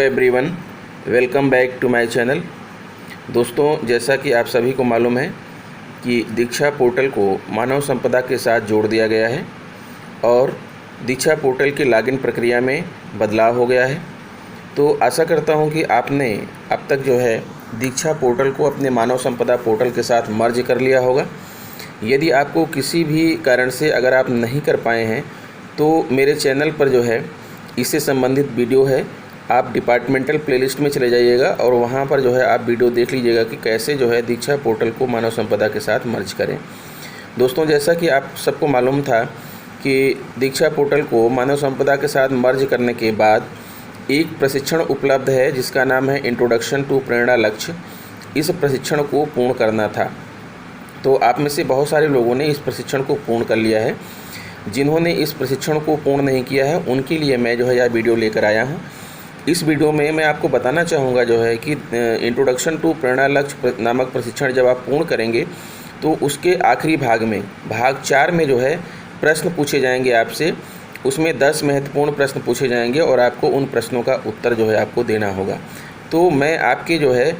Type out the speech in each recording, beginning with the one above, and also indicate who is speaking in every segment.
Speaker 1: Everyone, welcome back to my channel. दोस्तों, जैसा कि आप सभी को मालूम है कि दीक्षा पोर्टल को मानव संपदा के साथ जोड़ दिया गया है और दीक्षा पोर्टल की लॉगिन प्रक्रिया में बदलाव हो गया है। तो आशा करता हूं कि आपने अब तक जो है दीक्षा पोर्टल को अपने मानव संपदा पोर्टल के साथ मर्ज कर लिया होगा। यदि आपको किसी भी कारण से अगर आप नहीं कर पाए हैं तो मेरे चैनल पर जो है इससे संबंधित वीडियो है, आप डिपार्टमेंटल प्लेलिस्ट में चले जाइएगा और वहाँ पर जो है आप वीडियो देख लीजिएगा कि कैसे जो है दीक्षा पोर्टल को मानव संपदा के साथ मर्ज करें। दोस्तों, जैसा कि आप सबको मालूम था कि दीक्षा पोर्टल को मानव संपदा के साथ मर्ज करने के बाद एक प्रशिक्षण उपलब्ध है जिसका नाम है इंट्रोडक्शन टू प्रेरणा लक्ष्य। इस प्रशिक्षण को पूर्ण करना था, तो आप में से बहुत सारे लोगों ने इस प्रशिक्षण को पूर्ण कर लिया है। जिन्होंने इस प्रशिक्षण को पूर्ण नहीं किया है उनके लिए मैं जो है यह वीडियो लेकर आया हूँ। इस वीडियो में मैं आपको बताना चाहूँगा जो है कि इंट्रोडक्शन टू प्रेरणा लक्ष्य नामक प्रशिक्षण जब आप पूर्ण करेंगे तो उसके आखिरी भाग में भाग 4 में जो है प्रश्न पूछे जाएंगे आपसे। उसमें 10 महत्वपूर्ण प्रश्न पूछे जाएंगे और आपको उन प्रश्नों का उत्तर जो है आपको देना होगा। तो मैं आपके जो है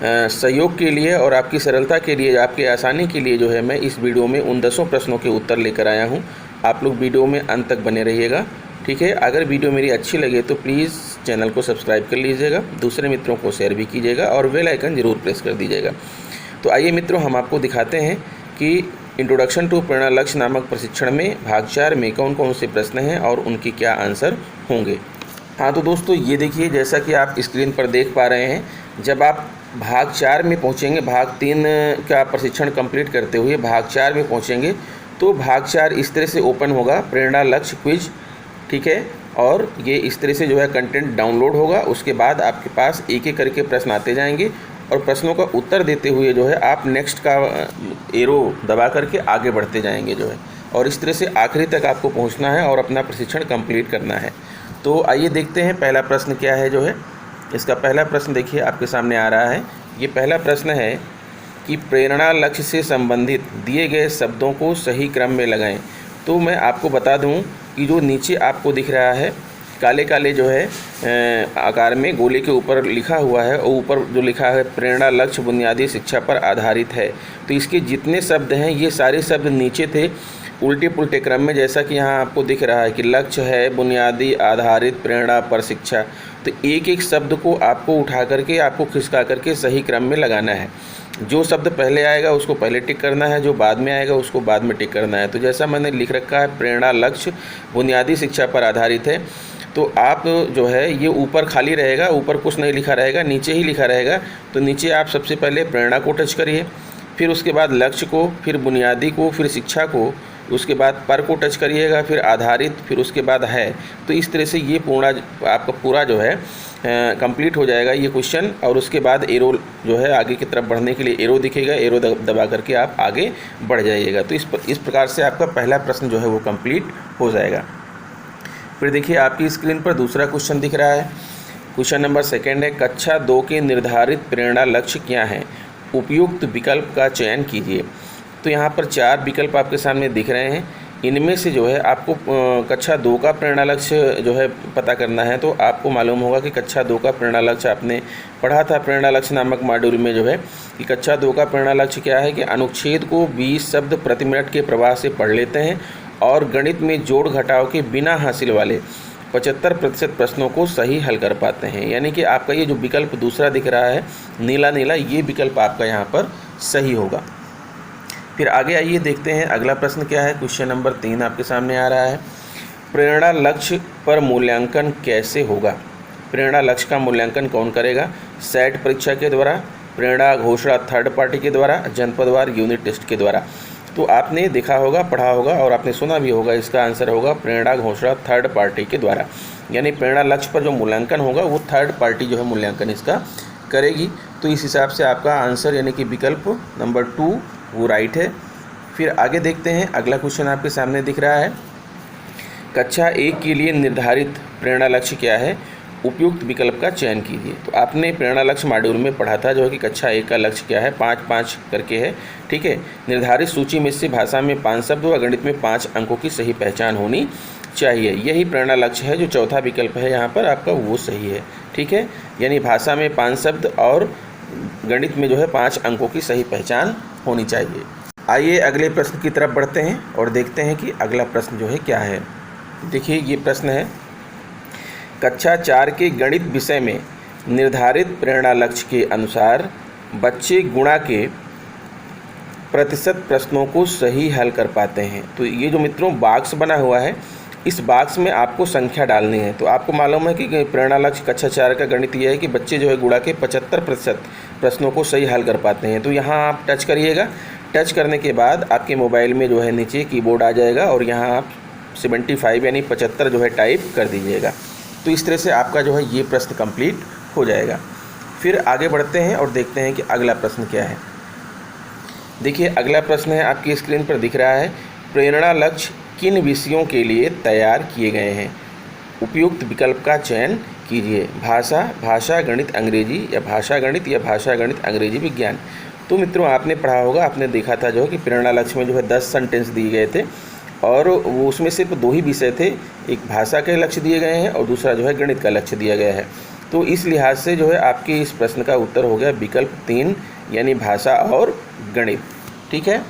Speaker 1: सहयोग के लिए और आपकी सरलता के लिए, आपके आसानी के लिए जो है मैं इस वीडियो में उन 10 प्रश्नों के उत्तर लेकर आया हूं। आप लोग वीडियो में अंत तक बने रहिएगा, ठीक है। अगर वीडियो मेरी अच्छी लगे तो प्लीज़ चैनल को सब्सक्राइब कर लीजिएगा, दूसरे मित्रों को शेयर भी कीजिएगा और बेल आइकन ज़रूर प्रेस कर दीजिएगा। तो आइए मित्रों, हम आपको दिखाते हैं कि इंट्रोडक्शन टू प्रेरणा लक्ष्य नामक प्रशिक्षण में भाग 4 में कौन कौन से प्रश्न हैं और उनके क्या आंसर होंगे। हाँ, तो दोस्तों ये देखिए, जैसा कि आप स्क्रीन पर देख पा रहे हैं, जब आप भाग 4 में पहुंचेंगे, भाग 3 का प्रशिक्षण कंप्लीट करते हुए भाग 4 में पहुंचेंगे तो भाग 4 इस तरह से ओपन होगा, प्रेरणा लक्ष्य क्विज, ठीक है। और ये इस तरह से जो है कंटेंट डाउनलोड होगा। उसके बाद आपके पास एक एक करके प्रश्न आते जाएंगे और प्रश्नों का उत्तर देते हुए जो है आप नेक्स्ट का एरो दबा करके आगे बढ़ते जाएंगे जो है, और इस तरह से आखिरी तक आपको पहुँचना है और अपना प्रशिक्षण कंप्लीट करना है। तो आइए देखते हैं पहला प्रश्न क्या है जो है। इसका पहला प्रश्न देखिए आपके सामने आ रहा है। ये पहला प्रश्न है कि प्रेरणा लक्ष्य से संबंधित दिए गए शब्दों को सही क्रम में लगाएं। तो मैं आपको बता दूं कि जो नीचे आपको दिख रहा है काले काले जो है आकार में गोले के ऊपर लिखा हुआ है, और ऊपर जो लिखा है प्रेरणा लक्ष्य बुनियादी शिक्षा पर आधारित है, तो इसके जितने शब्द हैं ये सारे शब्द नीचे थे उल्टे पुल्टे क्रम में। जैसा कि यहाँ आपको दिख रहा है कि लक्ष्य है, बुनियादी, आधारित, प्रेरणा पर शिक्षा, तो एक एक शब्द को आपको उठा करके, आपको खिसका करके सही क्रम में लगाना है। जो शब्द पहले आएगा उसको पहले टिक करना है, जो बाद में आएगा उसको बाद में टिक करना है। तो जैसा मैंने लिख रखा है प्रेरणा लक्ष्य बुनियादी शिक्षा पर आधारित है, तो आप जो है ये ऊपर खाली रहेगा, ऊपर कुछ नहीं लिखा रहेगा, नीचे ही लिखा रहेगा। तो नीचे आप सबसे पहले प्रेरणा को टच करिए, फिर उसके बाद लक्ष्य को, फिर बुनियादी को, फिर शिक्षा को, उसके बाद पर को टच करिएगा, फिर आधारित, फिर उसके बाद है। तो इस तरह से ये पूरा आपका पूरा जो है कंप्लीट हो जाएगा ये क्वेश्चन। और उसके बाद एरो जो है आगे की तरफ बढ़ने के लिए एरो दिखेगा, एरो दबा करके आप आगे बढ़ जाइएगा। तो इस प्रकार से आपका पहला प्रश्न जो है वो कंप्लीट हो जाएगा। फिर देखिए आपकी स्क्रीन पर दूसरा क्वेश्चन दिख रहा है। क्वेश्चन नंबर 2 है, कक्षा 2 के निर्धारित प्रेरणा लक्ष्य क्या हैं? उपयुक्त विकल्प का चयन कीजिए। तो यहाँ पर 4 विकल्प आपके सामने दिख रहे हैं। इनमें से जो है आपको कक्षा 2 का प्रेरणा लक्ष्य जो है पता करना है। तो आपको मालूम होगा कि कक्षा 2 का प्रेरणा लक्ष्य आपने पढ़ा था प्रेरणा लक्ष्य नामक मॉड्यूल में जो है कि कक्षा 2 का प्रेरणा लक्ष्य क्या है कि अनुच्छेद को 20 शब्द प्रति मिनट के प्रवाह से पढ़ लेते हैं और गणित में जोड़ घटाव के बिना हासिल वाले 75% प्रश्नों को सही हल कर पाते हैं। यानी कि आपका ये जो विकल्प दूसरा दिख रहा है नीला नीला, ये विकल्प आपका यहाँ पर सही होगा। फिर आगे आइए देखते हैं अगला प्रश्न क्या है। क्वेश्चन नंबर 3 आपके सामने आ रहा है, प्रेरणा लक्ष्य पर मूल्यांकन कैसे होगा? प्रेरणा लक्ष्य का मूल्यांकन कौन करेगा? सेट परीक्षा के द्वारा, प्रेरणा घोषणा थर्ड पार्टी के द्वारा, जनपदवार यूनिट टेस्ट के द्वारा। तो आपने देखा होगा, पढ़ा होगा और आपने सुना भी होगा, इसका आंसर होगा प्रेरणा घोषणा थर्ड पार्टी के द्वारा। यानी प्रेरणा लक्ष्य पर जो मूल्यांकन होगा वो थर्ड पार्टी जो है मूल्यांकन इसका करेगी। तो इस हिसाब से आपका आंसर यानी कि विकल्प नंबर 2 वो राइट है। फिर आगे देखते हैं अगला क्वेश्चन आपके सामने दिख रहा है, कक्षा 1 के लिए निर्धारित प्रेरणा लक्ष्य क्या है? उपयुक्त विकल्प का चयन कीजिए। तो आपने प्रेरणा लक्ष्य मॉड्यूल में पढ़ा था जो है कि कक्षा 1 का लक्ष्य क्या है, 5-5 करके है, ठीक है। निर्धारित सूची में से भाषा में 5 शब्द व गणित में 5 अंकों की सही पहचान होनी चाहिए। यही प्रेरणा लक्ष्य है। जो चौथा विकल्प है यहाँ पर आपका वो सही है। ठीक है, यानी भाषा में 5 शब्द और गणित में जो है 5 अंकों की सही पहचान होनी चाहिए। आइए अगले प्रश्न की तरफ बढ़ते हैं और देखते हैं कि अगला प्रश्न जो है क्या है। देखिए ये प्रश्न है, कक्षा 4 के गणित विषय में निर्धारित प्रेरणा लक्ष्य के अनुसार बच्चे गुणा के प्रतिशत प्रश्नों को सही हल कर पाते हैं। तो ये जो मित्रों बॉक्स बना हुआ है, इस बॉक्स में आपको संख्या डालनी है। तो आपको मालूम है कि प्रेरणा लक्ष्य कक्षा 4 का गणित ये है कि बच्चे जो है गुणा के 75% प्रश्नों को सही हल कर पाते हैं। तो यहाँ आप टच करिएगा। टच करने के बाद आपके मोबाइल में जो है नीचे कीबोर्ड आ जाएगा और यहाँ आप 75 यानी 75 जो है टाइप कर दीजिएगा। तो इस तरह से आपका जो है ये प्रश्न कंप्लीट हो जाएगा। फिर आगे बढ़ते हैं और देखते हैं कि अगला प्रश्न क्या है। देखिए अगला प्रश्न है, आपकी स्क्रीन पर दिख रहा है, प्रेरणा लक्ष्य किन विषयों के लिए तैयार किए गए हैं? उपयुक्त विकल्प का चयन कीजिए। भाषा गणित अंग्रेजी, या भाषा गणित अंग्रेजी विज्ञान। तो मित्रों आपने पढ़ा होगा, आपने देखा था जो है कि प्रेरणा लक्ष्य में जो है 10 सेंटेंस दिए गए थे और वो उसमें सिर्फ 2 ही विषय थे। एक भाषा के लक्ष्य दिए गए हैं और दूसरा जो है गणित का लक्ष्य दिया गया है। तो इस लिहाज से जो है आपके इस प्रश्न का उत्तर हो गया विकल्प 3 यानी भाषा और गणित। ठीक है,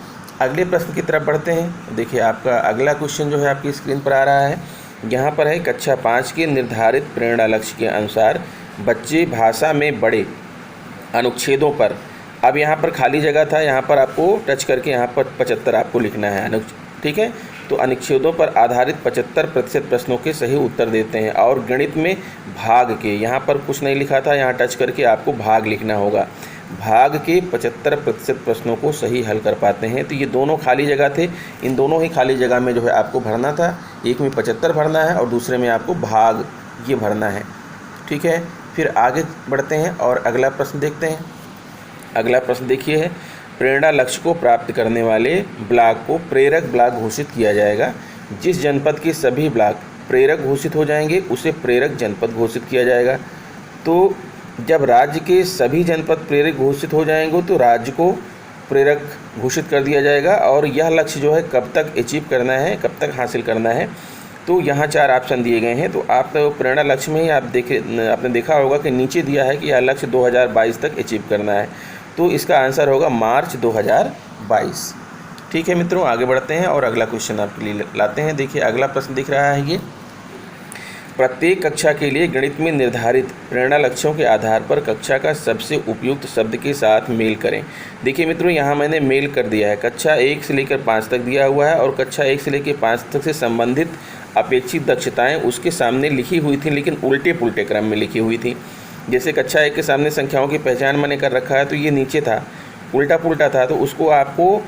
Speaker 1: अगले प्रश्न की तरफ बढ़ते हैं। देखिए आपका अगला क्वेश्चन जो है आपकी स्क्रीन पर आ रहा है। यहाँ पर है, कक्षा 5 के निर्धारित प्रेरणा लक्ष्य के अनुसार बच्चे भाषा में बड़े अनुच्छेदों पर, अब यहाँ पर खाली जगह था, यहाँ पर आपको टच करके यहाँ पर 75 आपको लिखना है। ठीक है, तो अनुच्छेदों पर आधारित 75% प्रश्नों के सही उत्तर देते हैं। और गणित में भाग के, यहाँ पर कुछ नहीं लिखा था, यहाँ टच करके आपको भाग लिखना होगा। भाग के 75% प्रश्नों को सही हल कर पाते हैं। तो ये दोनों खाली जगह थे, इन दोनों ही खाली जगह में जो है आपको भरना था। एक में 75 भरना है और दूसरे में आपको भाग ये भरना है। ठीक है, फिर आगे बढ़ते हैं और अगला प्रश्न देखते हैं। अगला प्रश्न देखिए है, प्रेरणा लक्ष्य को प्राप्त करने वाले ब्लॉक को प्रेरक ब्लॉक घोषित किया जाएगा। जिस जनपद के सभी ब्लॉक प्रेरक घोषित हो जाएंगे उसे प्रेरक जनपद घोषित किया जाएगा। तो जब राज्य के सभी जनपद प्रेरक घोषित हो जाएंगे तो राज्य को प्रेरक घोषित कर दिया जाएगा। और यह लक्ष्य जो है कब तक अचीव करना है, कब तक हासिल करना है, तो यहाँ 4 ऑप्शन दिए गए हैं। तो आप प्रेरणा लक्ष्य में ही आपने देखा होगा कि नीचे दिया है कि यह लक्ष्य 2022 तक अचीव करना है। तो इसका आंसर होगा मार्च 2022। ठीक है मित्रों, आगे बढ़ते हैं और अगला क्वेश्चन आपके लिए लाते हैं। देखिए अगला प्रश्न दिख रहा है, ये प्रत्येक कक्षा के लिए गणित में निर्धारित प्रेरणा लक्ष्यों के आधार पर कक्षा का सबसे उपयुक्त शब्द के साथ मेल करें। देखिए मित्रों यहाँ मैंने मेल कर दिया है। कक्षा 1 से लेकर 5 तक दिया हुआ है और कक्षा 1 से लेकर 5 तक से संबंधित अपेक्षित दक्षताएं उसके सामने लिखी हुई थी, लेकिन उल्टे पुल्टे क्रम में लिखी हुई थी। जैसे कक्षा 1 के सामने संख्याओं की पहचान मैंने कर रखा है, तो ये नीचे था, उल्टा पुल्टा था, तो उसको आपको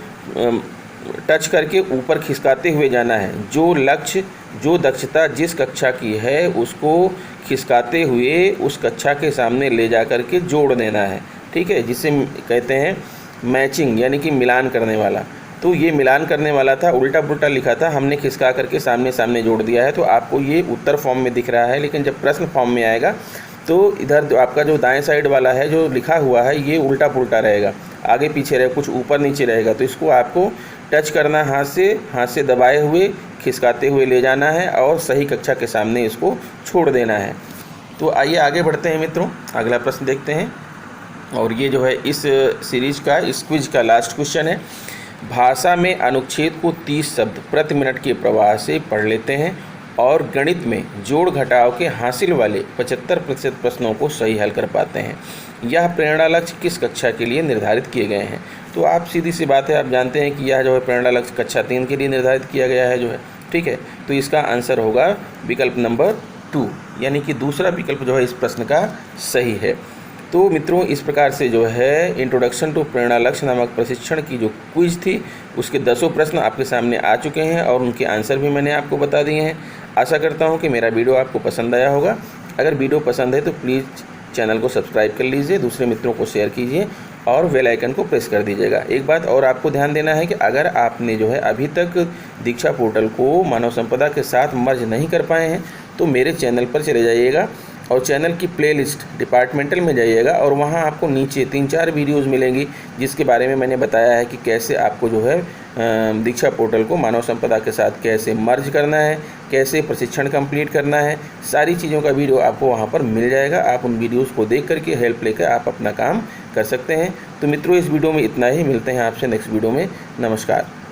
Speaker 1: टच करके ऊपर खिसकाते हुए जाना है। जो लक्ष्य, जो दक्षता जिस कक्षा की है उसको खिसकाते हुए उस कक्षा के सामने ले जा कर के जोड़ देना है। ठीक है, जिसे कहते हैं मैचिंग, यानी कि मिलान करने वाला। तो ये मिलान करने वाला था, उल्टा पुल्टा लिखा था, हमने खिसका करके सामने सामने जोड़ दिया है। तो आपको ये उत्तर फॉर्म में दिख रहा है, लेकिन जब प्रश्न फॉर्म में आएगा तो इधर जो आपका जो दाएं साइड वाला है जो लिखा हुआ है ये उल्टा पुल्टा रहेगा, आगे पीछे रहेगा, कुछ ऊपर नीचे रहेगा। तो इसको आपको टच करना, हाथ से दबाए हुए खिसकाते हुए ले जाना है और सही कक्षा के सामने इसको छोड़ देना है। तो आइए आगे बढ़ते हैं मित्रों, अगला प्रश्न देखते हैं। और ये जो है इस सीरीज का, इस क्विज का लास्ट क्वेश्चन है। भाषा में अनुच्छेद को 30 शब्द प्रति मिनट के प्रवाह से पढ़ लेते हैं और गणित में जोड़ घटाव के हासिल वाले 75% प्रश्नों को सही हल कर पाते हैं। यह प्रेरणा लक्ष्य किस कक्षा के लिए निर्धारित किए गए हैं? तो आप सीधी सी बात है, आप जानते हैं कि यह जो है प्रेरणा लक्ष्य कक्षा 3 के लिए निर्धारित किया गया है जो है। ठीक है, तो इसका आंसर होगा विकल्प नंबर 2, यानी कि दूसरा विकल्प जो है इस प्रश्न का सही है। तो मित्रों इस प्रकार से जो है इंट्रोडक्शन टू प्रेरणा लक्ष्य नामक प्रशिक्षण की जो क्विज थी उसके 10 प्रश्न आपके सामने आ चुके हैं और उनके आंसर भी मैंने आपको बता दिए हैं। आशा करता हूं कि मेरा वीडियो आपको पसंद आया होगा। अगर वीडियो पसंद है तो प्लीज़ चैनल को सब्सक्राइब कर लीजिए, दूसरे मित्रों को शेयर कीजिए और बेल आइकन को प्रेस कर दीजिएगा। एक बात और आपको ध्यान देना है कि अगर आपने जो है अभी तक दीक्षा पोर्टल को मानव संपदा के साथ मर्ज नहीं कर पाए हैं तो मेरे चैनल पर चले जाइएगा और चैनल की प्लेलिस्ट डिपार्टमेंटल में जाइएगा और वहाँ आपको नीचे 3-4 वीडियोज़ मिलेंगी जिसके बारे में मैंने बताया है कि कैसे आपको जो है दीक्षा पोर्टल को मानव संपदा के साथ कैसे मर्ज करना है, कैसे प्रशिक्षण कंप्लीट करना है। सारी चीज़ों का वीडियो आपको वहाँ पर मिल जाएगा। आप उन वीडियोज़ को देख करके हेल्प लेकर आप अपना काम कर सकते हैं। तो मित्रों, इस वीडियो में इतना ही। मिलते हैं आपसे नेक्स्ट वीडियो में। नमस्कार।